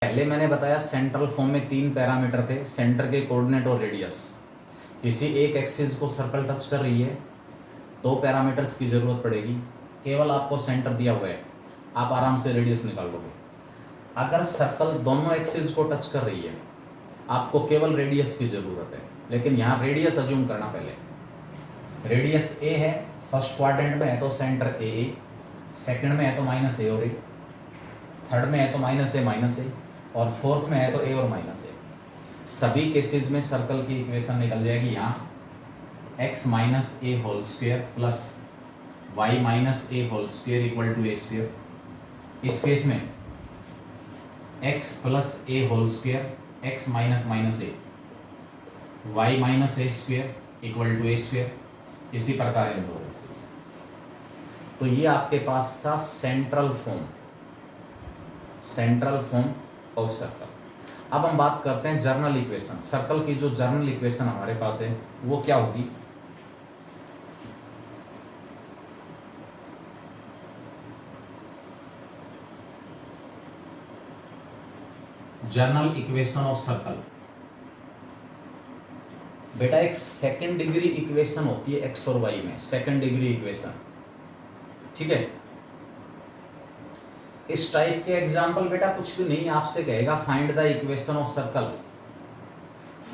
पहले मैंने बताया सेंट्रल फॉर्म में तीन पैरामीटर थे, सेंटर के कोऑर्डिनेट और रेडियस। किसी एक एक्सिस को सर्कल टच कर रही है, दो पैरामीटर्स की ज़रूरत पड़ेगी। केवल आपको सेंटर दिया हुआ है, आप आराम से रेडियस निकाल लोगे। अगर सर्कल दोनों एक्सिस को टच कर रही है, आपको केवल रेडियस की ज़रूरत है। लेकिन यहाँ रेडियस अज्यूम करना पहले। रेडियस ए है, फर्स्ट क्वाड्रेंट में है तो सेंटर ए, सेकंड में है तो माइनस ए और ए, थर्ड में है तो माइनस ए, और फोर्थ में है तो ए और माइनस ए। सभी केसेस में सर्कल की इक्वेशन निकल जाएगी यहाँ x minus a whole square plus y minus a whole square equal to a square. इस केस में x plus a whole square, x minus minus a, y minus a square equal to a square. इसी प्रकार इन दो cases. तो ये आपके पास था central form of circle. अब हम बात करते हैं जर्नल इक्वेशन। सर्कल की जो जर्नल इक्वेशन हमारे पास है वो क्या होगी? जर्नल इक्वेशन ऑफ सर्कल बेटा एक सेकंड डिग्री इक्वेशन होती है एक्स और वाई में, सेकंड डिग्री इक्वेशन। ठीक है, इस टाइप के एग्जाम्पल बेटा कुछ भी नहीं, आपसे कहेगा find the equation of circle,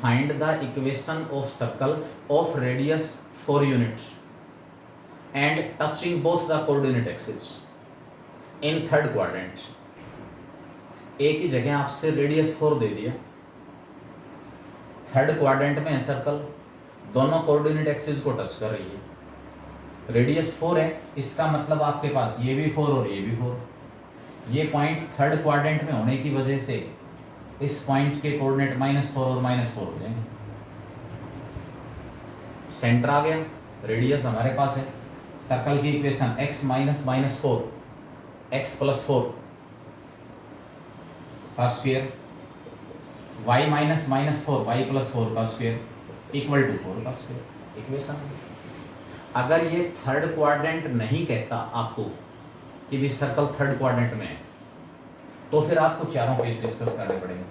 find the equation of circle of radius 4 units and touching both the coordinate axis in third quadrant. A की जगह आपसे रेडियस 4 दे दिया, थर्ड क्वाड्रेंट में है सर्कल, दोनों कोऑर्डिनेट एक्सिस को टच कर रही है, रेडियस 4 है, इसका मतलब आपके पास ये भी 4 और ये भी 4। ये पॉइंट थर्ड क्वाड्रेंट में होने की वजह से इस पॉइंट के कोऑर्डिनेट -4 और -4 हो जाएंगे। सेंटर आ गया, रेडियस हमारे पास है, सर्कल की equation x minus -4 x plus 4 का square, y minus -4 y plus 4 का स्क्वायर इक्वल टू 4 का स्क्वायर। इक्वेशन अगर ये थर्ड क्वाड्रेंट नहीं कहता आपको कि भी सर्कल थर्ड क्वाड्रेंट में है, तो फिर आपको चारों पेज डिस्कस करने पड़ेंगे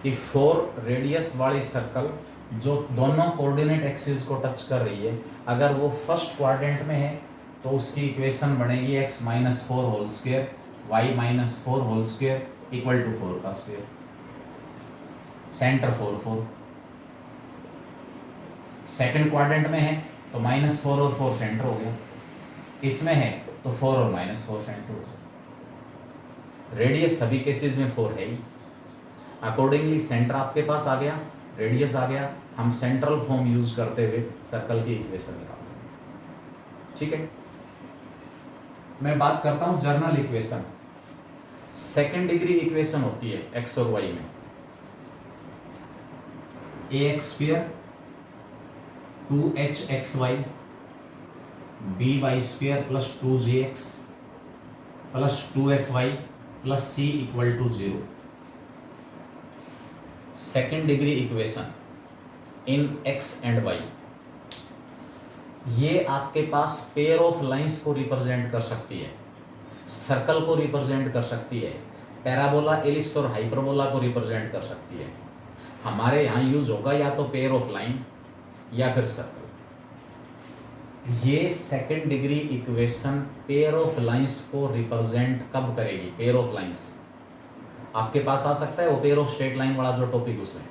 कि 4 रेडियस वाली सर्कल जो दोनों कोऑर्डिनेट एक्सिस को टच कर रही है, अगर वो फर्स्ट क्वाड्रेंट में है तो उसकी इक्वेशन बनेगी x minus 4 whole square y minus 4 whole square equal to 4 का स्क्वेयर। सेंटर 4 4। सेकंड क्वाड्रेंट में है तो -4 और 4 सेंटर हो गया, इसमें है तो 4 और -4 सेंटर हो गया। रेडियस सभी केसेस में 4 है ही, अकॉर्डिंगली सेंटर आपके पास आ गया, रेडियस आ गया, हम सेंट्रल फॉर्म यूज करते हुए सर्कल की इक्वेशन निकालेंगे। ठीक है, मैं बात करता हूं general equation. Second degree equation होती है एक्स और वाई में, ax square 2hxy by square plus 2gx plus 2fy plus c equal to 0। Second degree equation in x and y। ये आपके पास पेयर ऑफ लाइंस को रिप्रेजेंट कर सकती है, सर्कल को रिप्रेजेंट कर सकती है, पैराबोला, एलिप्स और हाइपरबोला को रिप्रेजेंट कर सकती है। हमारे यहाँ यूज होगा या तो पेयर ऑफ लाइन या फिर सर्कल। ये second degree equation pair of lines को रिप्रेजेंट कब करेगी? पेयर ऑफ लाइंस आपके पास आ सकता है, वो पेयर ऑफ स्ट्रेट लाइन वाला जो टॉपिक उसमें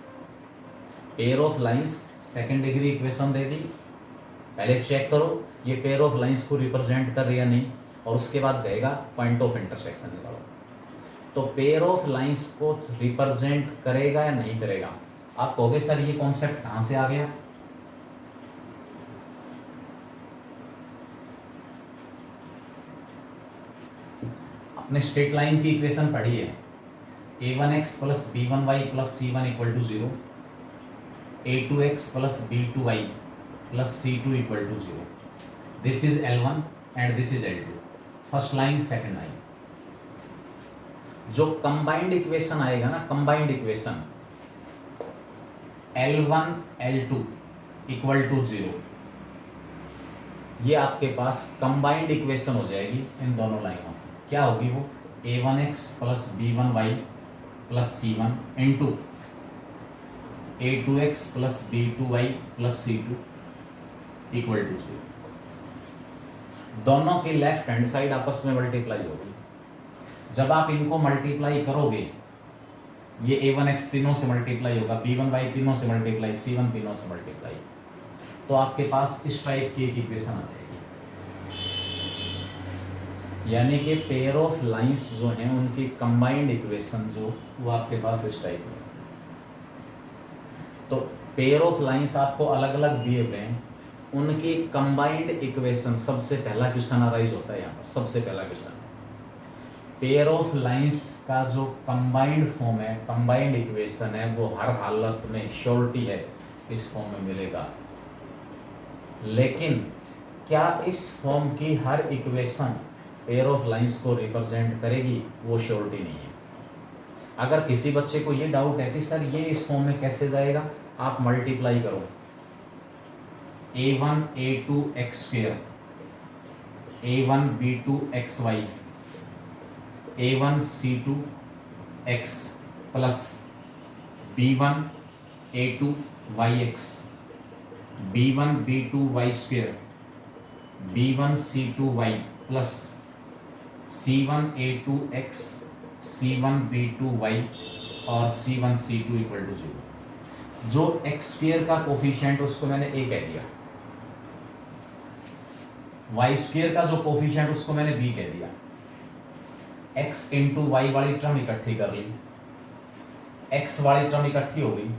pair of lines second degree equation दे दी, पहले चेक करो ये पेयर ऑफ लाइंस को रिप्रेजेंट कर रही है नहीं, और उसके बाद कहेगा पॉइंट ऑफ इंटरसेक्शन निकालो। तो पेयर ऑफ लाइंस को रिप्रेजेंट करेगा या नहीं करेगा? आप कहोगे सर ये कॉन्सेप्ट कहां से आ गया? आपने स्ट्रेट लाइन की इक्वेशन पढ़ी है, a1x plus b1y plus c1 equal to 0, a2x plus b2y plus c2 equal to 0। This is L1 and this is L2, first line second line. जो कंबाइंड इक्वेशन आएगा ना, combined equation L1 L2 equal to 0, ये आपके पास combined equation हो जाएगी इन दोनों लाइनों। क्या होगी वो? a1x plus b1y plus c1 into a2x plus b2y plus c2 equal to 0। दोनों की लेफ्ट हैंड साइड आपस में मल्टीप्लाई होगी। जब आप इनको मल्टीप्लाई करोगे, ये a1x तीनों से मल्टीप्लाई होगा, b1y तीनों से मल्टीप्लाई, c1 तीनों से मल्टीप्लाई, तो आपके पास इस टाइप की एक इक्वेशन आ जाएगी। यानी कि पेयर ऑफ लाइंस जो हैं उनकी कंबाइंड इक्वेशन जो वो आपके पास इस टाइप में। तो पेयर ऑफ लाइंस आपको अलग अलग दिए हुए हैं, उनकी कंबाइंड इक्वेशन, सबसे पहला क्वेश्चन अराइज होता है यहाँ पर। सबसे पहला क्वेश्चन, पेयर ऑफ लाइंस का जो कंबाइंड फॉर्म है, कंबाइंड इक्वेशन है, वो हर हालत में श्योरिटी है इस फॉर्म में मिलेगा। लेकिन क्या इस फॉर्म की हर इक्वेशन पेयर ऑफ लाइंस को रिप्रेजेंट करेगी, वो श्योरिटी नहीं है। अगर किसी बच्चे को ये डाउट है कि सर ये इस फॉर्म में कैसे जाएगा, आप मल्टीप्लाई करो a1 a2 x square, a1 b2 xy, a1 c2 x plus b1 a2 yx, b1 b2 y square, b1 c2 y plus c1 a2 x, c1 b2 y और c1 c2 equal to 0। जो x square का coefficient उसको मैंने a कह दिया, y square का जो coefficient उसको मैंने b कह दिया, x इंटू वाई वाली टर्म इकट्ठी कर ली, x वाली टर्म इकट्ठी हो गई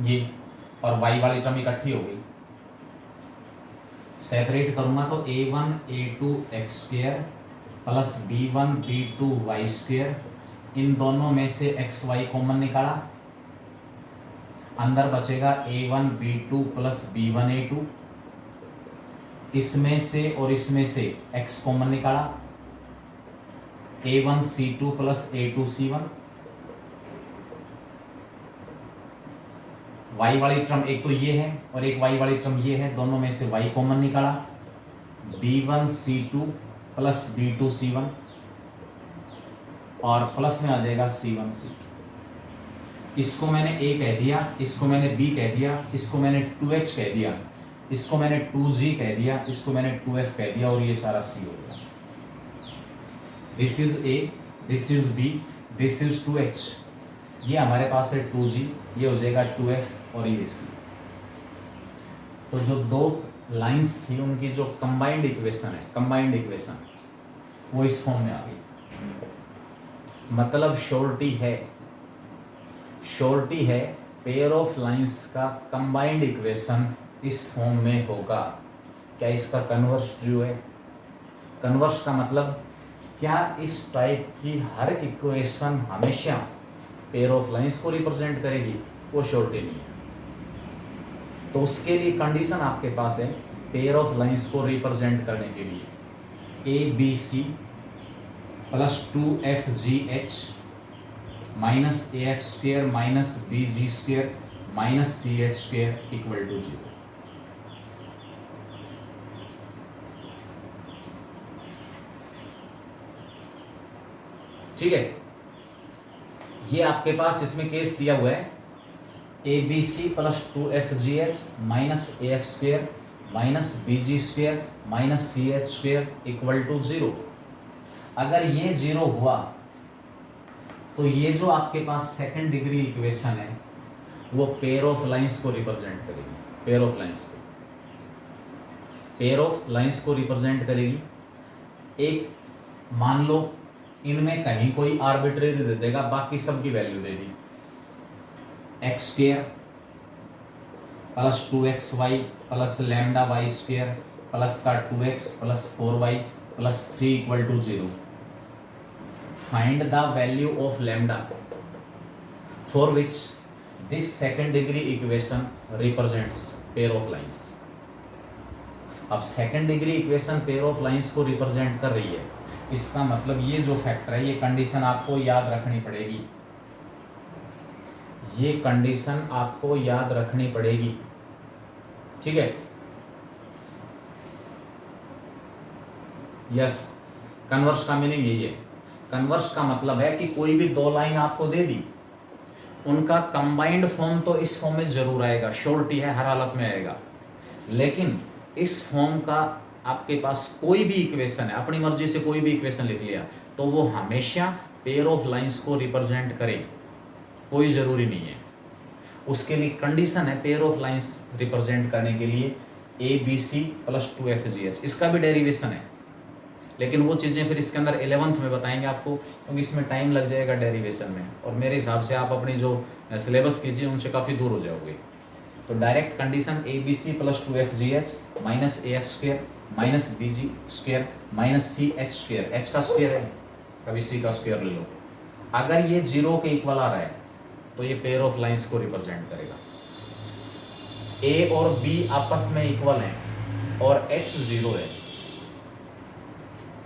ये, और y वाली टर्म इकट्ठी हो गई। सेपरेट करूंगा तो a1 a2 x square plus b1 b2 y square, इन दोनों में से xy कॉमन निकाला, अंदर बचेगा a1 b2 plus b1 a2, इसमें से और इसमें से x कॉमन निकाला, a1 c2 plus a2 c1, y वाली टर्म एक तो ये है और एक y वाली टर्म ये है, दोनों में से y कॉमन निकाला, b1 c2 plus b2 c1 और प्लस में आ जाएगा c1 c2। इसको मैंने a कह दिया, इसको मैंने b कह दिया, इसको मैंने 2h कह दिया, इसको मैंने 2g कह दिया, इसको मैंने 2f कह दिया, और ये सारा c हो गया। This is a, this is b, this is 2h, ये हमारे पास है 2g, ये हो जाएगा 2f और ये c। तो जो दो लाइंस थी उनकी जो कंबाइंड इक्वेशन है, कंबाइंड इक्वेशन वो इस फॉर्म में आ गई। मतलब श्योरिटी है, श्योरिटी है पेयर ऑफ लाइंस का कंबाइंड इक्वेशन इस फॉर्म में होगा। क्या इसका कन्वर्स ट्रू है? कन्वर्स का मतलब क्या इस टाइप की हर इक्वेशन हमेशा पेयर ऑफ लाइंस को रिप्रेजेंट करेगी? वो श्योरिटी नहीं है। तो उसके लिए कंडीशन आपके पास है पेयर ऑफ लाइंस को रिप्रेजेंट करने के लिए a b c plus 2fgh minus AF square minus BG square minus CH square equal to 0। ठीक है, ये आपके पास इसमें केस दिया हुआ है ABC plus 2fgh minus AF square minus BG square minus CH square equal to 0। अगर ये 0 हुआ तो ये जो आपके पास सेकंड डिग्री इक्वेशन है वो पेयर ऑफ लाइंस को रिप्रेजेंट करेगी। पेयर ऑफ लाइंस को, पेयर ऑफ लाइंस को रिप्रेजेंट करेगी। एक मान लो इनमें कहीं कोई आर्बिट्रेरी दे देगा, बाकी सब की वैल्यू दे दी, x square plus 2xy plus lambda y square plus का 2x plus 4y plus 3 equal to 0। Find the value of lambda for which this second degree equation represents pair of lines. अब second degree equation pair of lines को represent कर रही है, इसका मतलब ये जो फैक्टर है, ये कंडीशन आपको याद रखनी पड़ेगी। ये कंडीशन आपको याद रखनी पड़ेगी, ठीक है। यस, कन्वर्स का मीनिंग यही है। कन्वर्स का मतलब है कि कोई भी दो लाइन आपको दे दी, उनका कंबाइंड फॉर्म तो इस फॉर्म में जरूर आएगा, श्योरिटी है, हर हालत में आएगा। लेकिन इस फॉर्म का आपके पास कोई भी इक्वेशन है, अपनी मर्जी से कोई भी इक्वेशन लिख लिया, तो वो हमेशा पेयर ऑफ लाइंस को रिप्रेजेंट करे, कोई ज़रूरी नहीं है। उसके लिए कंडीशन है पेयर ऑफ लाइंस रिप्रेजेंट करने के लिए ABC + 2FGH, इसका भी डेरिवेशन है, लेकिन वो चीज़ें फिर इसके अंदर 11th में बताएंगे आपको, क्योंकि इसमें टाइम लग जाएगा डेरिवेशन में, और मेरे हिसाब से आप अपनी जो सिलेबस कीजिए उनसे काफ़ी दूर हो जाओगे। तो direct condition ABC + 2FGH -AF² -BG² -CH², H का स्क्वायर है, कभी C का स्क्वायर ले लो। अगर ये 0 के इक्वल आ रहा है तो ये पेयर ऑफ लाइंस को रिप्रेजेंट करेगा। A और B आपस में इक्वल हैं और H 0 है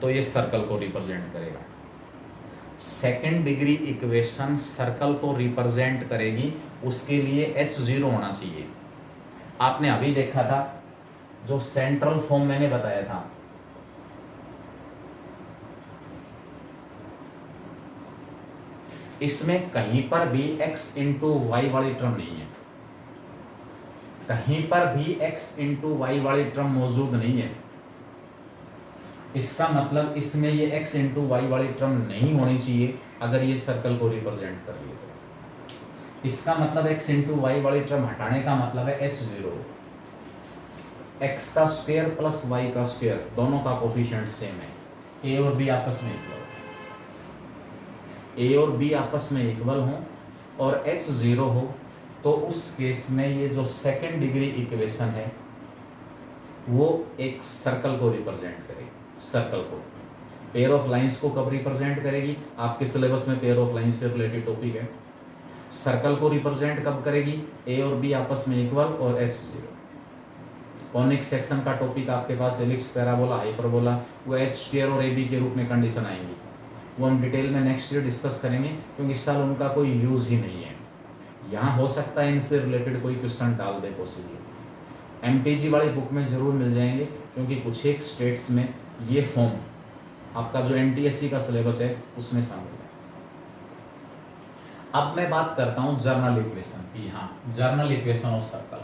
तो ये सर्कल को रिप्रेजेंट करेगा। सेकेंड डिग्री इक्वेशन सर्कल को रिप्रेजेंट करेगी, उसके लिए H 0 होना चाहिए। आपने अभी देखा था जो सेंट्रल फॉर्म मैंने बताया था, इसमें कहीं पर भी x × y वाली टर्म नहीं है, कहीं पर भी x × y वाली टर्म मौजूद नहीं है। इसका मतलब इसमें ये x × y वाली टर्म नहीं होनी चाहिए अगर ये सर्कल को रिप्रेजेंट कर रही है तो। इसका मतलब x × y वाली टर्म हटाने का मतलब है H 0, x का स्क्वायर + y का स्क्वायर, दोनों का कोफिशिएंट सेम है। a और b आपस में इक्वल, A और B आपस में इक्वल हों और H 0 हो, तो उस केस में ये जो सेकेंड डिग्री इक्वेशन है वो एक सर्कल को रिप्रेजेंट करेगी। सर्कल को, पेयर ऑफ लाइंस को कब रिप्रेजेंट करेगी, आपके सिलेबस में पेयर ऑफ लाइंस से रिलेटेड टॉपिक है। सर्कल को रिप्रेजेंट कब करेगी, A और B आपस में इक्वल और H 0। कॉनिक सेक्शन का टॉपिक आपके पास एलिप्स, पैराबोला, हाइपरबोला, वो H² और AB के रूप में कंडीशन आएंगी, वो हम डिटेल में नेक्स्ट ईयर डिस्कस करेंगे, क्योंकि इस साल उनका कोई यूज़ ही नहीं है। यहाँ हो सकता है इनसे रिलेटेड कोई क्वेश्चन डाल दे पॉसिबली, MTG वाली बुक में ज़रूर मिल जाएंगे, क्योंकि कुछ एक स्टेट्स में ये फॉर्म आपका जो NTSC का सिलेबस है उसमें शामिल है। अब मैं बात करता हूँ जर्नल इक्वेशन की। हाँ, जर्नल इक्वेशन ऑफ सर्कल,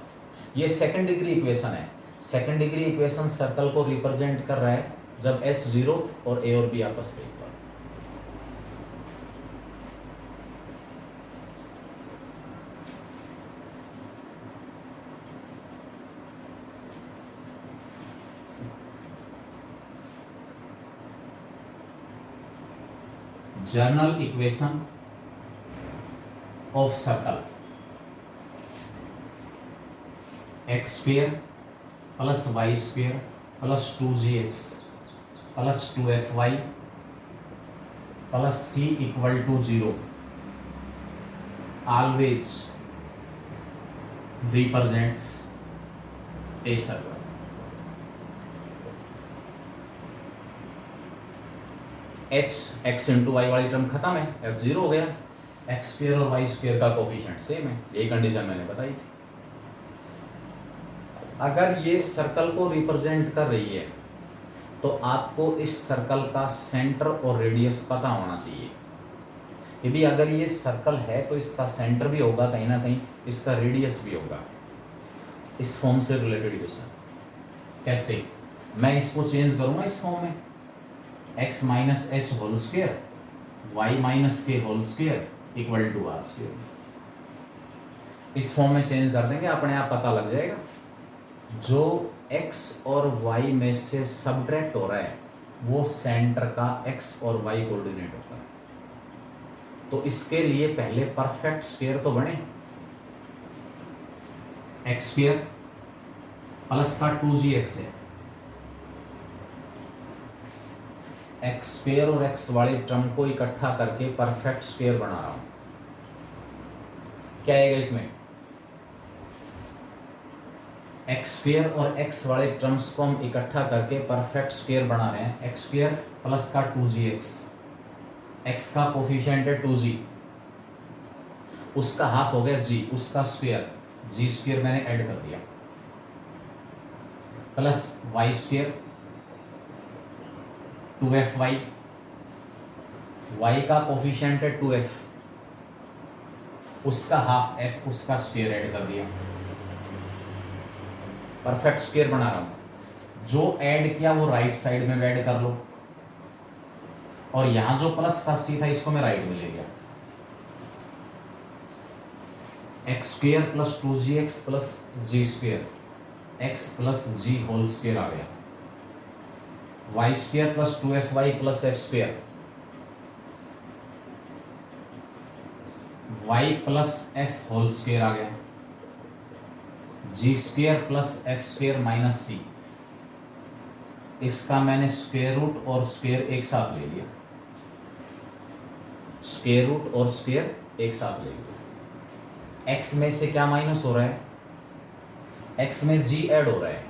ये सेकेंड डिग्री इक्वेशन है। सेकेंड डिग्री इक्वेशन सर्कल को रिप्रेजेंट कर रहा है जब H 0 और A और B आपस में equal. General equation of circle, x² + y² + 2gx + 2fy + c = 0 always represents a circle। x × y वाली टर्म खत्म है, H 0 हो गया, x² और y² का कोफिशिएंट सेम है, यही कंडीशन मैंने बताई थी। अगर ये सर्कल को रिप्रेजेंट कर रही है तो आपको इस सर्कल का सेंटर और रेडियस पता होना चाहिए, क्योंकि अगर ये सर्कल है तो इसका सेंटर भी होगा कहीं ना कहीं, इसका रेडियस भी होगा। इस फॉर्म से रिलेटेड क्वेश्चन कैसे, मैं इसको चेंज करूंगा इस फॉर्म में, x - h whole square y - k whole square = r²। इस फॉर्म में चेंज कर देंगे, अपने आप पता लग जाएगा। जो x और y में से सब्ट्रैक्ट हो रहा है वो सेंटर का x और y कोऑर्डिनेट होगा। तो इसके लिए पहले परफेक्ट स्क्वायर तो बने, x² प्लस का 2gx है, x² और x वाली टर्म को इकट्ठा करके परफेक्ट स्क्वायर बना रहा हूं। क्या आएगा इसमें, x² और x वाले टर्म्स को हम इकट्ठा करके परफेक्ट स्क्वायर बना रहे हैं। x² प्लस का 2gx, x का कोफिशिएंट है 2g, उसका हाफ हो गया g, उसका स्क्वायर g² मैंने ऐड कर दिया, प्लस y² 2FY, y का कोफिशिएंट है 2f, उसका हाफ f, उसका स्क्वायर ऐड कर दिया, परफेक्ट स्क्वायर बना रहा हूं। जो ऐड किया वो राइट साइड में ऐड कर लो, और यहां जो प्लस का सी था इसको मैं राइट में ले गया, x square plus 2gx plus g square, x plus g whole square आ गया, y square plus 2FY plus f square, y plus f whole square आ गया, g square plus f square minus c, इसका मैंने square root और square एक साथ ले लिया, स्क्वायर रूट और स्क्वायर एक साथ ले लिया। एक्स में से क्या माइनस हो रहा है, एक्स में जी ऐड हो रहा है,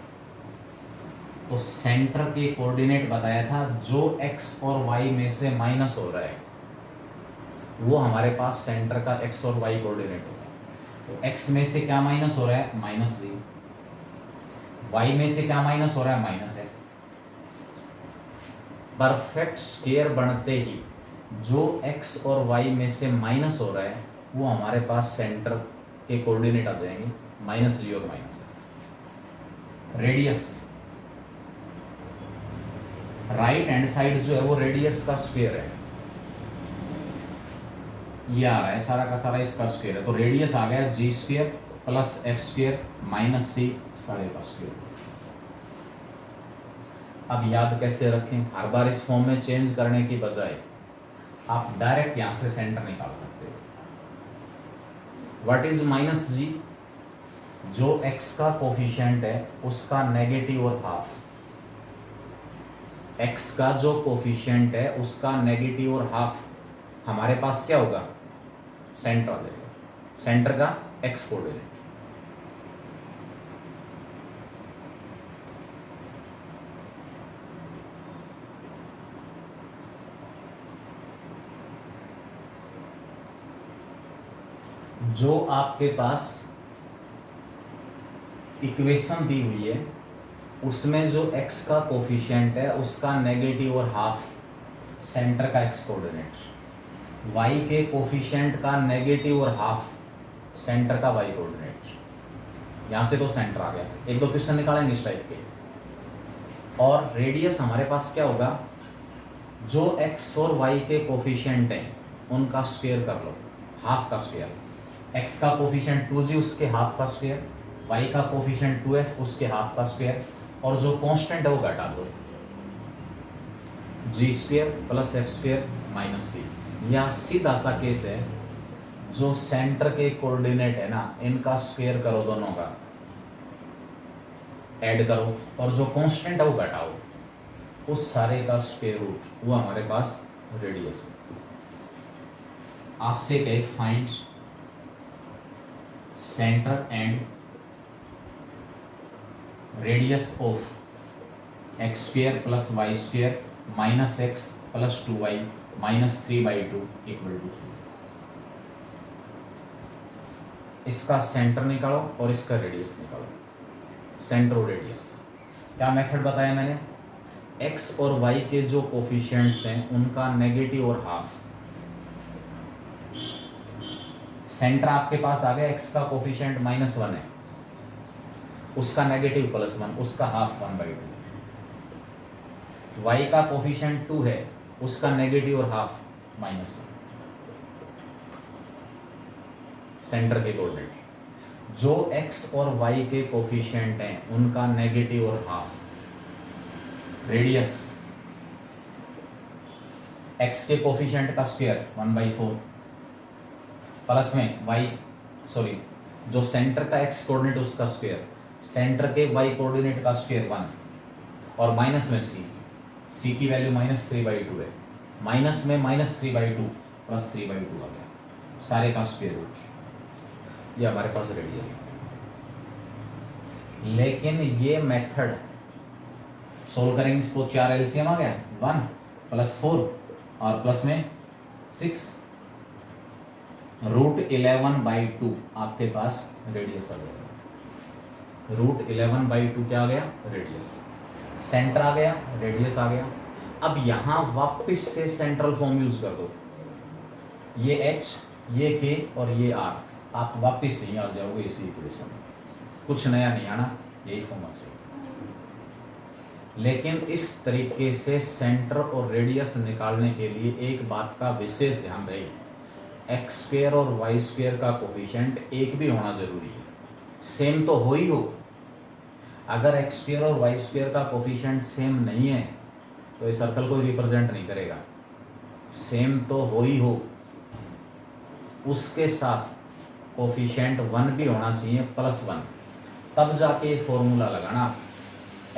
तो सेंटर के कोऑर्डिनेट बताया था जो एक्स और वाई में से माइनस हो रहा है वो हमारे पास सेंटर का एक्स और वाई कोऑर्डिनेट होगा। तो एक्स में से क्या माइनस हो रहा है, माइनस जी, वाई में से क्या माइनस हो रहा है, माइनस एफ। परफेक्ट स्क्वायर बनते ही जो एक्स और वाई में से माइनस हो रहा है वो हमारे पास सेंटर के कोऑर्डिनेट आ जाएंगे, माइनस जी और minus F. Radius, right hand side जो है वो रेडियस का स्क्वायर है, ये आ रहा है सारा का सारा इसका स्क्वायर है, तो रेडियस आ गया g square plus f square minus c सारे का स्क्वायर। अब याद कैसे रखें, हर बार इस फॉर्म में चेंज करने की बजाय आप डायरेक्ट यहां से सेंटर निकाल सकते हो। व्हाट इज माइनस जी, जो एक्स का कोफिशिएंट है उसका नेगेटिव और हाफ, एक्स का जो कोफिशिएंट है उसका नेगेटिव और हाफ, हमारे पास क्या होगा, सेंटर आ जाएगा, सेंटर का एक्स कोऑर्डिनेट। जो आपके पास इक्वेशन दी हुई है उसमें जो x का कोफिशिएंट है उसका नेगेटिव और हाफ सेंटर का x कोऑर्डिनेट, y के कोफिशिएंट का नेगेटिव और हाफ सेंटर का y कोऑर्डिनेट। यहाँ से तो सेंटर आ गया, एक दो क्वेश्चन निकालेंगे इस टाइप के। और रेडियस हमारे पास क्या होगा, जो x और y के कोफिशिएंट हैं उनका स्क्वायर कर लो, हाफ का स्क्वायर, x का कोफिशिएंट 2g उसके हाफ का स्क्वायर, y का कोफिशिएंट 2f उसके हाफ का स्क्वायर, और जो कांस्टेंट है वो घटा दो, g square plus f square minus c. यह सीधा सा केस है, जो सेंटर के कोऑर्डिनेट है ना इनका स्क्वायर करो, दोनों का ऐड करो, और जो कांस्टेंट है वो घटाओ, उस सारे का स्क्वायर रूट वो हमारे पास रेडियस है। आपसे कहे find center and radius of x square plus y square minus x plus 2y minus 3/2 equal to 0। इसका सेंटर निकालो और इसका रेडियस निकालो, सेंटर और रेडियस। क्या मेथड बताया मैंने, x और y के जो कोफिशिएंट्स हैं उनका नेगेटिव और हाफ, सेंटर आपके पास आ गया, x का कोफिशिएंट -1 है, उसका नेगेटिव +1, उसका हाफ 1/2, y का कोफिशिएंट 2 है, उसका नेगेटिव और हाफ -1, सेंटर के कोऑर्डिनेट। जो x और y के कोफिशिएंट हैं उनका नेगेटिव और हाफ, रेडियस x के कोफिशिएंट का स्क्वायर 1/4 प्लस में जो सेंटर का x कोऑर्डिनेट उसका स्क्वायर, सेंटर के y कोऑर्डिनेट का स्क्वायर 1, और माइनस में c की वैल्यू -3/2 है, माइनस में -3/2 प्लस 3/2 आ गया, सारे का स्क्वायर रूट। ये हमारे पास रेडियस है। लेकिन ये मेथड सोल्व करेंगे, इसको 4 एलसीएम आ गया, 1 + 4 और प्लस में 6, √11/2 आपके पास रेडियस आ गया, √11/2 क्या आ गया, रेडियस। सेंटर आ गया, रेडियस आ गया, अब यहाँ वापस से सेंट्रल फॉर्म यूज कर दो, ये h, ये k और ये r, आप वापस से ही आ जाओगे इसी इक्वेशन में, कुछ नया नहीं आना, यही फॉर्म आ जाएगा। लेकिन इस तरीके से सेंटर और रेडियस निकालने के लिए एक बात का विशेष ध्यान रहे, एक्स स्क्वायर और वाई स्क्वायर का कोफिशिएंट एक भी होना जरूरी है, सेम तो हो ही हो। अगर एक्स स्क्वायर और वाई स्क्वायर का कोफिशिएंट सेम नहीं है तो ये सर्कल को रिप्रेजेंट नहीं करेगा, सेम तो हो ही हो। उसके साथ कोफिशिएंट 1 भी होना चाहिए, +1, तब जाके फॉर्मूला लगाना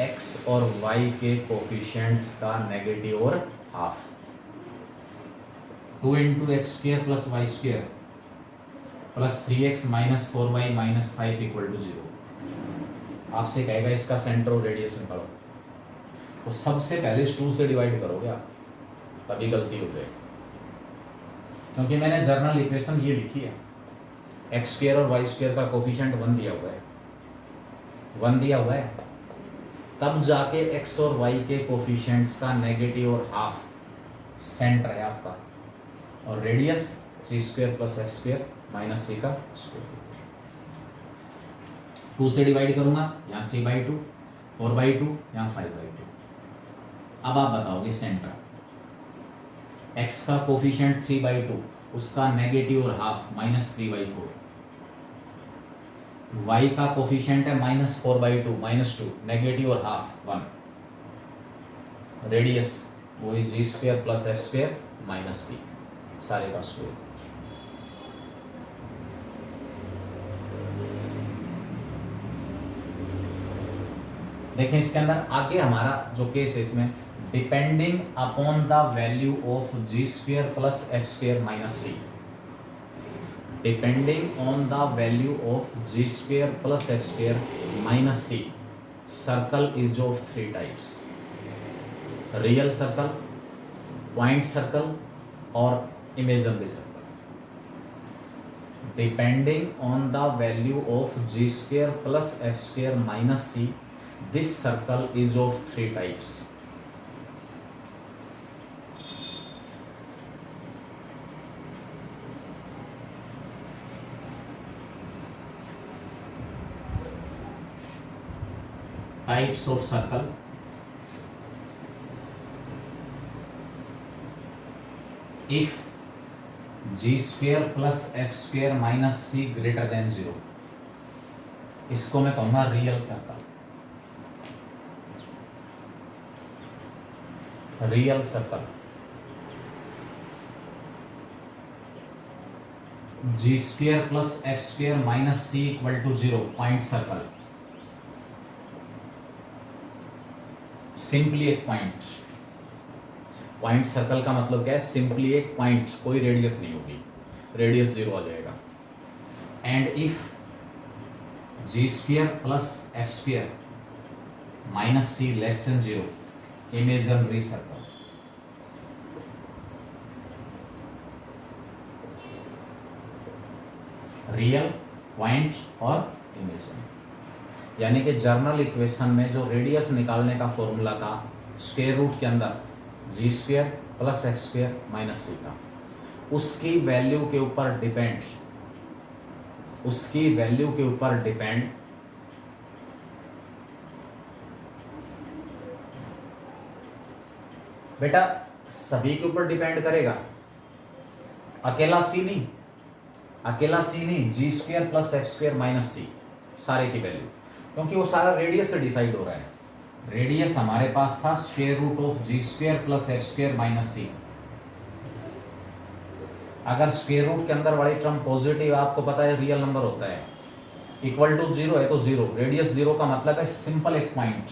x और y के कोफिशिएंट्स का नेगेटिव और half, 2 × x square plus y square plus 3x minus 4y minus 5 = 0। आपसे कहेगा इसका सेंटर और रेडियस निकालो, तो सबसे पहले इस 2 से डिवाइड करोगे आप, तभी गलती हो जाएगी, क्योंकि मैंने जर्नल इक्वेशन ये लिखी है, एक्स स्क्वायर और वाई स्क्वायर का कोफिशिएंट 1 दिया हुआ है, 1 दिया हुआ है, तब जाके एक्स और वाई के कोफिशिएंट्स का नेगेटिव और हाफ सेंटर है आपका, और रेडियस c² + f² - c का स्क्वायर। 2 से डिवाइड करूंगा, यहाँ 3/2, 4/2, यहाँ 5/2। अब आप बताओगे सेंटर, x का कोफिशिएंट 3/2, उसका नेगेटिव और हाफ -3/4, y का कोफिशिएंट है -4/2, -2, नेगेटिव और हाफ 1, रेडियस वो इज g² + f² - c, सारे का स्क्वायर। देखें इसके अंदर आगे हमारा जो केस है, इसमें depending upon the value of g² + f² - c, depending on the value of g² + f² - c, circle is of 3 types, real circle, point circle और imaginary circle. Depending on the value of g² + f² - c, this circle is of 3 types. Types of circle. If g² + f² - c greater than 0, इसको मैं कहूँगा real circle. Real circle g² + f² - c = 0, point circle, simply एक point. Point circle का मतलब क्या है? Simply एक point, कोई रेडियस नहीं होगी, रेडियस 0 आ जाएगा। And if g² + f² - c less than 0, imaginary circle. Real, point और इमेजिनरी, यानी कि जर्नल इक्वेशन में जो रेडियस निकालने का फॉर्मूला था स्क्वायर रूट के अंदर g² + f² - c का, उसकी वैल्यू के ऊपर डिपेंड, उसकी वैल्यू के ऊपर डिपेंड बेटा सभी के ऊपर डिपेंड करेगा, अकेला c नहीं, अकेला c नहीं, g² + f² - c, सारे की वैल्यू, क्योंकि वो सारा रेडियस से डिसाइड हो रहा है। रेडियस हमारे पास था √(g² + f² - c। अगर स्क्वायर रूट के अंदर वाली टर्म पॉजिटिव, आपको पता है रियल नंबर होता है, = 0 है तो 0, रेडियस 0 का मतलब है सिंपल एक पॉइंट,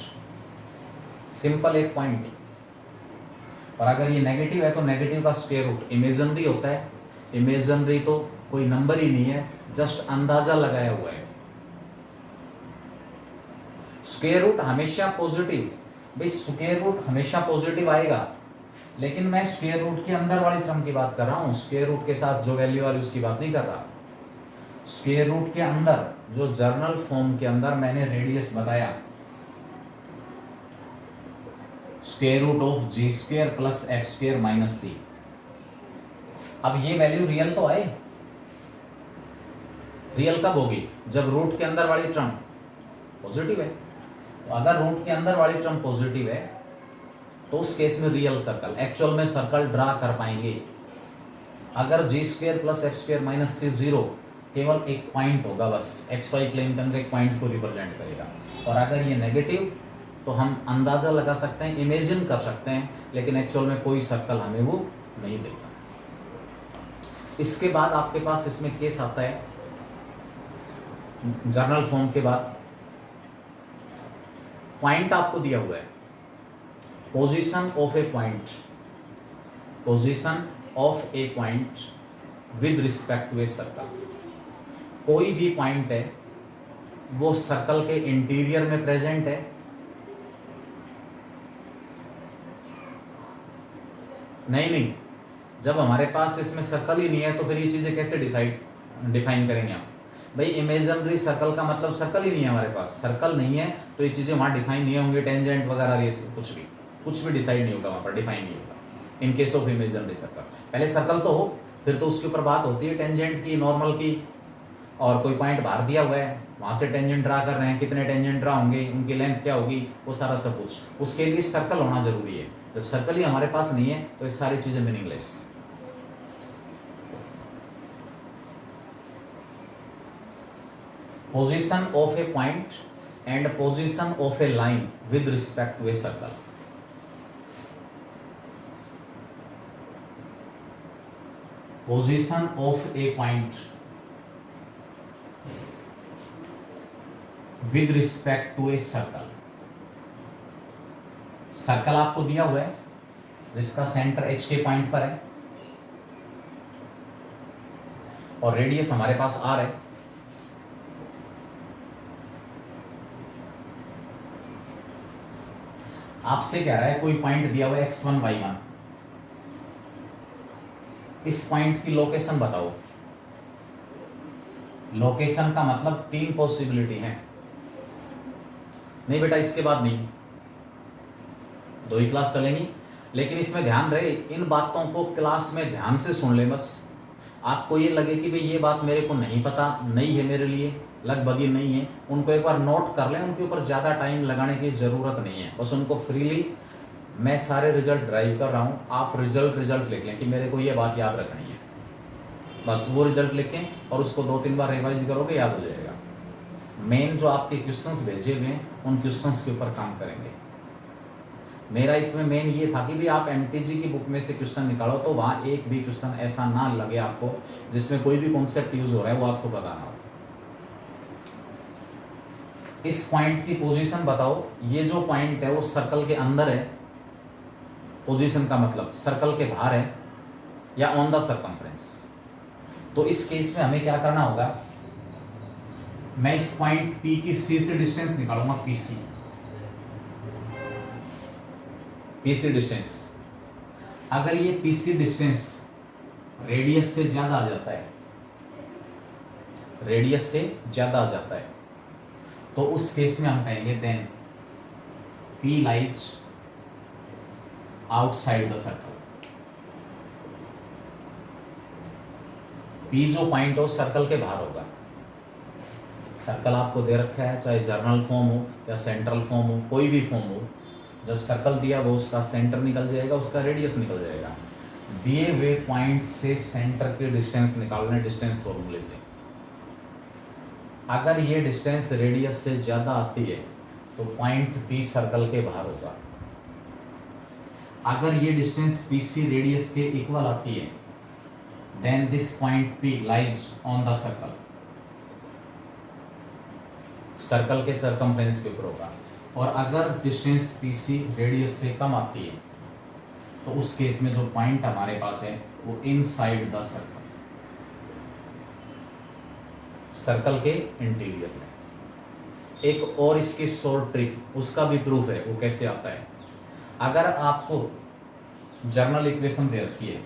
सिंपल एक पॉइंट। और अगर ये नेगेटिव है तो नेगेटिव का स्क्वायर रूट। इमेजिनरी होता है, इमेजिनरी तो कोई नंबर ही नहीं है, जस्ट अंदाजा लगाया हुआ है। स्क्वायर रूट हमेशा पॉजिटिव, भाई स्क्वायर रूट हमेशा पॉजिटिव आएगा, लेकिन मैं स्क्वायर रूट के अंदर वाली टर्म की बात कर रहा हूँ, स्क्वायर रूट के साथ जो वैल्यू आ रही उसकी बात नहीं कर रहा। स्क्वायर रूट के अंदर जो जर्नल फॉर्म के अंदर मैंने रेडियस बताया, square root of g square plus f square minus c. अब ये वैल्यू रियल तो आए, रियल कब होगी? जब रूट के अंदर वाली टर्म पॉजिटिव है। तो अगर रूट के अंदर वाली टर्म पॉजिटिव है तो उस केस में रियल सर्कल, एक्चुअल में सर्कल ड्रा कर पाएंगे। अगर g square plus f square minus c zero, केवल एक पॉइंट होगा बस, एक्स वाई प्लेन के अंदर एक पॉइंट को रिप्रेजेंट करेगा। और अगर ये नेगेटिव तो हम अंदाज़ा लगा सकते हैं, इमेजिन कर सकते हैं, लेकिन एक्चुअल में कोई सर्कल हमें वो नहीं देगा। इसके बाद आपके पास इसमें केस आता है जर्नल फॉर्म के बाद, पॉइंट आपको दिया हुआ है, position of a point, position of a point with respect to a circle. कोई भी पॉइंट है वो सर्कल के इंटीरियर में प्रेजेंट है, नहीं, जब हमारे पास इसमें सर्कल ही नहीं है तो फिर ये चीज़ें कैसे डिफाइन करेंगे हम? भाई इमेजिनरी सर्कल का मतलब सर्कल ही नहीं है हमारे पास, सर्कल नहीं है तो ये चीज़ें वहाँ डिफाइन नहीं होंगी, टेंजेंट वगैरह ये कुछ भी डिसाइड नहीं होगा वहाँ पर, डिफाइन नहीं होगा in case of imaginary circle. पहले सर्कल तो हो, फिर तो उसके ऊपर बात होती है टेंजेंट की, नॉर्मल की, और कोई पॉइंट बाहर दिया हुआ है वहाँ से टेंजेंट ड्रा कर रहे हैं, कितने टेंजेंट ड्रा होंगे, उनकी लेंथ क्या होगी, वो सारा सब कुछ, उसके लिए सर्कल होना जरूरी है। जब सर्कल ही हमारे पास नहीं है तो ये सारी चीज़ें meaningless. Position of a point and position of a line with respect to a circle. Position of a point with respect to a circle. Circle आपको दिया हुआ है जिसका सेंटर एच के पॉइंट पर है और रेडियस हमारे पास आर है। आपसे कह रहा है कोई पॉइंट दिया हुआ है x1 y1, इस पॉइंट की लोकेशन बताओ। लोकेशन का मतलब तीन पॉसिबिलिटी है, नहीं बेटा इसके बाद नहीं, दो ही क्लास चलेंगी, लेकिन इसमें ध्यान रहे इन बातों को क्लास में ध्यान से सुन ले। बस आपको ये लगे कि भाई ये बात मेरे को नहीं पता, नहीं है मेरे लिए, लगभग ही नहीं है, उनको एक बार नोट कर लें, उनके ऊपर ज़्यादा टाइम लगाने की ज़रूरत नहीं है। बस उनको फ्रीली मैं सारे रिजल्ट ड्राइव कर रहा हूँ, आप रिजल्ट लिख लें कि मेरे को ये बात याद रखनी है, बस वो रिजल्ट लिखें और उसको 2-3 बार रिवाइज करोगे, याद हो जाएगा। मेन जो आपके क्वेश्चंस भेजे हुए हैं उन क्वेश्चंस के ऊपर काम करेंगे। मेरा इसमें मेन ये था कि भी आप एमटीजी की बुक में से क्वेश्चन निकालो तो वहाँ एक भी क्वेश्चन ऐसा ना लगे आपको जिसमें कोई भी कॉन्सेप्ट यूज हो रहा है वो आपको बताना हो। इस पॉइंट की पोजीशन बताओ। ये जो पॉइंट है वो सर्कल के अंदर है, पोजीशन का मतलब सर्कल के बाहर है या ऑन द सर्कमफ्रेंस। तो इस केस में हमें क्या करना होगा, मैं इस पॉइंट P की C से डिस्टेंस निकालूंगा, PC डिस्टेंस। अगर ये PC डिस्टेंस रेडियस से ज़्यादा आ जाता है, रेडियस से ज़्यादा आ जाता है, तो उस केस में हम कहेंगे then P lies outside the circle. P जो पॉइंट हो सर्कल के बाहर होगा। सर्कल आपको दे रखा है, चाहे जर्नल फॉर्म हो या सेंट्रल फॉर्म हो, कोई भी फॉर्म हो, जब सर्कल दिया वो उसका सेंटर निकल जाएगा, उसका रेडियस निकल जाएगा। दिए हुए पॉइंट से सेंटर के डिस्टेंस निकालना है डिस्टेंस फॉर्मूले से। अगर ये डिस्टेंस रेडियस से ज़्यादा आती है तो पॉइंट P सर्कल के बाहर होगा। अगर ये डिस्टेंस PC रेडियस के इक्वल आती है then this point P lies on the circle, circle के सर्कमफ्रेंस के ऊपर होगा। और अगर डिस्टेंस PC रेडियस से कम आती है तो उस केस में जो पॉइंट हमारे पास है वो इनसाइड द सर्कल, सर्कल के इंटीरियर में। एक और इसकी शॉर्ट ट्रिक, उसका भी प्रूफ है, वो कैसे आता है। अगर आपको जर्नल इक्वेशन दे रखी है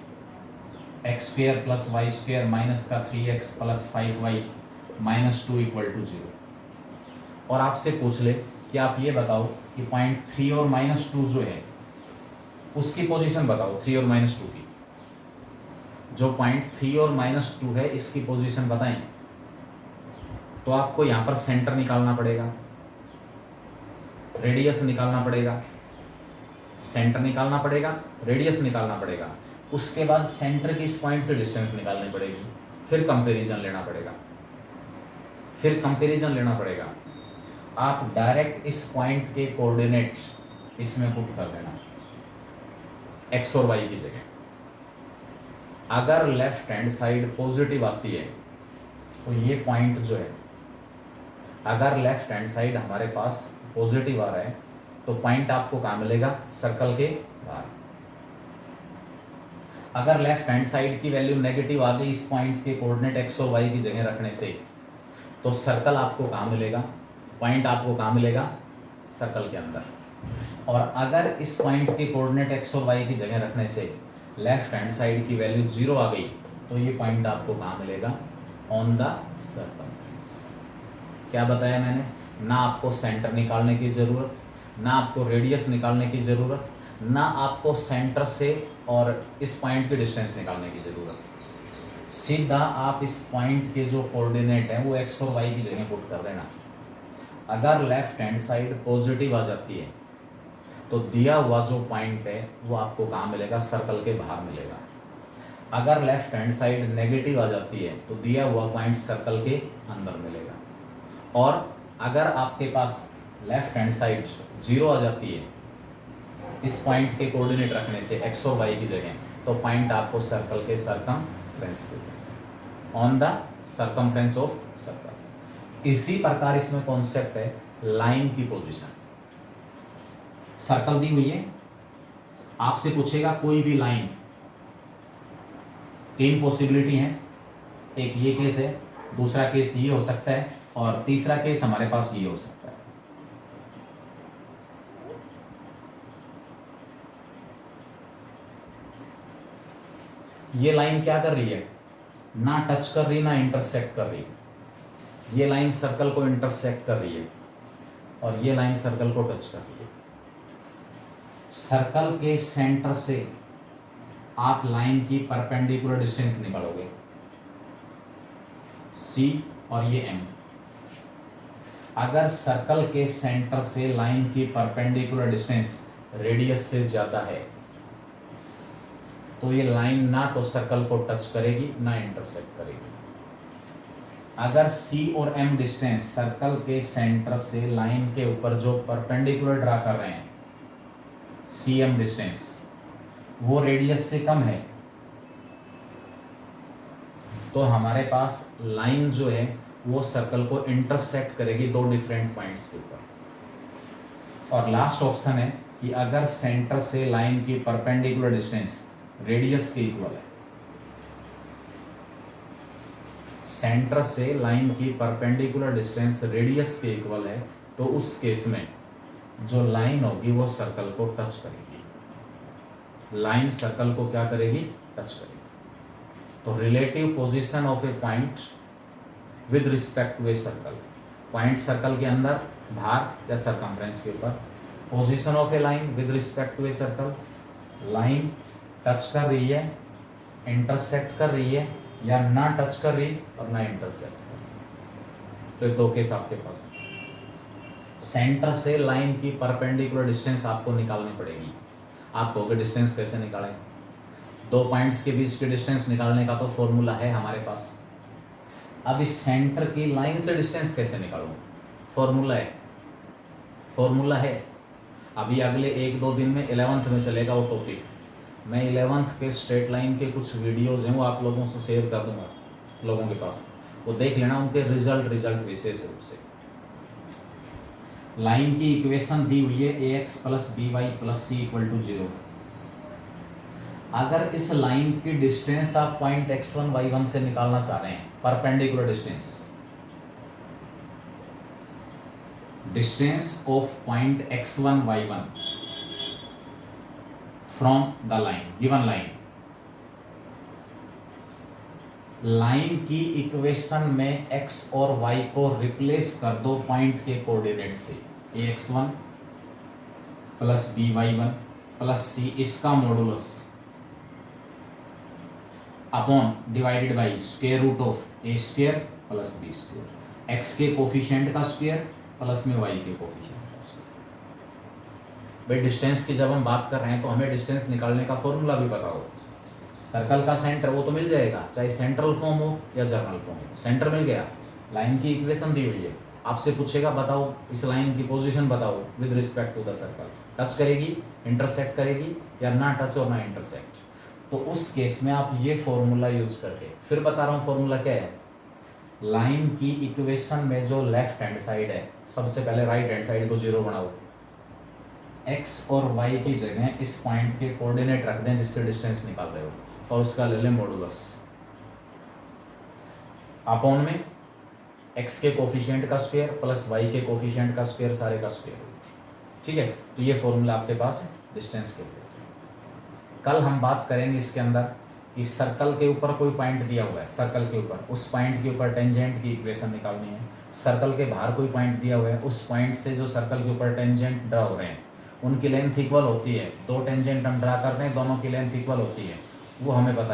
x² + y² माइनस का 3x + 5y - 2 = 0 और आपसे पूछ ले कि आप ये बताओ कि पॉइंट 3 और -2 जो है उसकी पोजीशन बताओ 3 और -2 की। जो पॉइंट 3 और -2 है इसकी पोजीशन बताएं। तो आपको यहाँ पर सेंटर निकालना पड़ेगा, रेडियस निकालना पड़ेगा, सेंटर निकालना पड़ेगा, रेडियस निकालना पड़ेगा। उसके बाद सेंटर की इस पॉइंट से डिस्टेंस निकालनी पड़ेगी, फिर कंपैरिजन लेना पड़ेगा, फिर कंपैरिजन लेना पड़ेगा। आप डायरेक्ट इस पॉइंट के कोऑर्डिनेट इसमें पुट कर देना एक्स और वाई की जगह। अगर लेफ्ट हैंड साइड पॉजिटिव आती है तो ये पॉइंट जो है, अगर लेफ्ट हैंड साइड हमारे पास पॉजिटिव आ रहा है तो पॉइंट आपको कहाँ मिलेगा, सर्कल के बाहर। अगर लेफ्ट हैंड साइड की वैल्यू नेगेटिव आ गई इस पॉइंट के कोऑर्डिनेट एक्स और वाई की जगह रखने से, तो सर्कल आपको कहाँ मिलेगा, पॉइंट आपको कहाँ मिलेगा, सर्कल के अंदर। और अगर इस पॉइंट के कोऑर्डिनेट एक्स और वाई की जगह रखने से लेफ्ट हैंड साइड की वैल्यू 0 आ गई तो ये पॉइंट आपको कहाँ मिलेगा, ऑन द सर्कमफ्रेंस। क्या बताया मैंने, ना आपको सेंटर निकालने की ज़रूरत, ना आपको रेडियस निकालने की ज़रूरत, ना आपको सेंटर से और इस पॉइंट की डिस्टेंस निकालने की ज़रूरत। सीधा आप इस पॉइंट के जो कोऑर्डिनेट हैं वो एक्स और वाई की जगह पुट कर देना। अगर लेफ्ट हैंड साइड पॉजिटिव आ जाती है तो दिया हुआ जो पॉइंट है वो आपको कहाँ मिलेगा, सर्कल के बाहर मिलेगा। अगर लेफ्ट हैंड साइड नेगेटिव आ जाती है तो दिया हुआ पॉइंट सर्कल के अंदर मिलेगा। और अगर आपके पास लेफ्ट हैंड साइड 0 आ जाती है इस पॉइंट के कोऑर्डिनेट रखने से एक्स और वाई की जगह, तो पॉइंट आपको सर्कल के सरकमफ्रेंस के on the circumference of circle. इसी प्रकार इसमें कॉन्सेप्ट है लाइन की पोजीशन। सर्कल दी हुई है, आपसे पूछेगा कोई भी लाइन, 3 पॉसिबिलिटी हैं। एक ये केस है, दूसरा केस ये हो सकता है और तीसरा केस हमारे पास ये हो सकता है। ये लाइन क्या कर रही है, ना टच कर रही ना इंटरसेक्ट कर रही। ये लाइन सर्कल को इंटरसेक्ट कर रही है और ये लाइन सर्कल को टच कर रही है। सर्कल के सेंटर से आप लाइन की परपेंडिकुलर डिस्टेंस निकालोगे C और ये M। अगर सर्कल के सेंटर से लाइन की परपेंडिकुलर डिस्टेंस रेडियस से ज़्यादा है तो ये लाइन ना तो सर्कल को टच करेगी ना इंटरसेक्ट करेगी। अगर C और M डिस्टेंस सर्कल के सेंटर से लाइन के ऊपर जो परपेंडिकुलर ड्रा कर रहे हैं CM डिस्टेंस, वो रेडियस से कम है तो हमारे पास लाइन जो है वो सर्कल को इंटरसेक्ट करेगी 2 डिफरेंट पॉइंट्स के ऊपर। और लास्ट ऑप्शन है कि अगर सेंटर से लाइन की परपेंडिकुलर डिस्टेंस रेडियस के इक्वल है, सेंटर से लाइन की परपेंडिकुलर डिस्टेंस रेडियस के इक्वल है तो उस केस में जो लाइन होगी वो सर्कल को टच करेगी। लाइन सर्कल को क्या करेगी, टच करेगी। तो relative position of a point with respect to a circle, point circle के अंदर, बाहर या सरकमफ्रेंस के ऊपर। Position of a line with respect to a circle, line touch कर रही है, इंटरसेक्ट कर रही है या ना टच कर रही और ना इंटरसेक्ट कर रही। तो 2 केस आपके पास है। सेंटर से लाइन की परपेंडिकुलर डिस्टेंस आपको निकालनी पड़ेगी। आप कहोगे डिस्टेंस कैसे निकालें, 2 पॉइंट्स के बीच की डिस्टेंस निकालने का तो फॉर्मूला है हमारे पास। अब इस सेंटर की लाइन से डिस्टेंस कैसे निकालूं, फॉर्मूला है। अभी अगले 1-2 दिन में 11th में चलेगा वो टॉपिक। मैं 11th के स्ट्रेट लाइन के कुछ वीडियोज़ हैं वो आप लोगों से शेयर कर दूंगा लोगों के पास, वो देख लेना उनके रिजल्ट विशेष रूप से। लाइन की इक्वेशन दी हुई है ax + by + c = 0। अगर इस लाइन की डिस्टेंस आप पॉइंट x1 y1 से निकालना चाह रहे हैं, perpendicular distance of point x1 y1 from the line, given line की इक्वेशन में x और y को रिप्लेस कर दो पॉइंट के कोऑर्डिनेट से, ax1 + by1 प्लस सी इसका modulus upon divided by square root of a square plus b square, x के कोफिशिएंट का स्क्वायर प्लस में वाई के कोफिशिएंट का स्क्वायर। भाई डिस्टेंस की जब हम बात कर रहे हैं तो हमें डिस्टेंस निकालने का फॉर्मूला भी पता हो। सर्कल का सेंटर वो तो मिल जाएगा, चाहे सेंट्रल फॉर्म हो या जर्नल फॉर्म हो। सेंटर मिल गया, लाइन की इक्वेशन दी हुई है, आपसे पूछेगा बताओ इस लाइन की पोजीशन बताओ with respect to the circle, touch करेगी, इंटरसेक्ट करेगी या ना टच और ना इंटरसेक्ट। तो उस केस में आप ये फॉर्मूला यूज करके, फिर बता रहा हूँ फॉर्मूला क्या है, लाइन की इक्वेशन में जो लेफ्ट हैंड साइड है, सबसे पहले राइट हैंड साइड को जीरो बनाओ, एक्स और वाई की जगह इस पॉइंट के कोऑर्डिनेट रख दें जिससे डिस्टेंस निकाल रहे हो, और उसका ले लें मॉडुलस अपॉन में एक्स के कोफिशिएंट का स्क्वायर प्लस वाई के कोफिशिएंट का स्क्वायर, सारे का स्क्वायर। ठीक है, तो ये फॉर्मूला आपके पास है डिस्टेंस के लिए। कल हम बात करेंगे इसके अंदर कि सर्कल के ऊपर कोई पॉइंट दिया हुआ है, सर्कल के ऊपर उस पॉइंट के ऊपर टेंजेंट की इक्वेशन निकालनी है। सर्कल के बाहर कोई पॉइंट दिया हुआ है, उस पॉइंट से जो सर्कल के ऊपर टेंजेंट ड्रा हो रहे हैं उनकी लेंथ इक्वल होती है, दो टेंजेंट हम ड्रा करते हैं, दोनों की लेंथ इक्वल होती है, वो हमें पता है।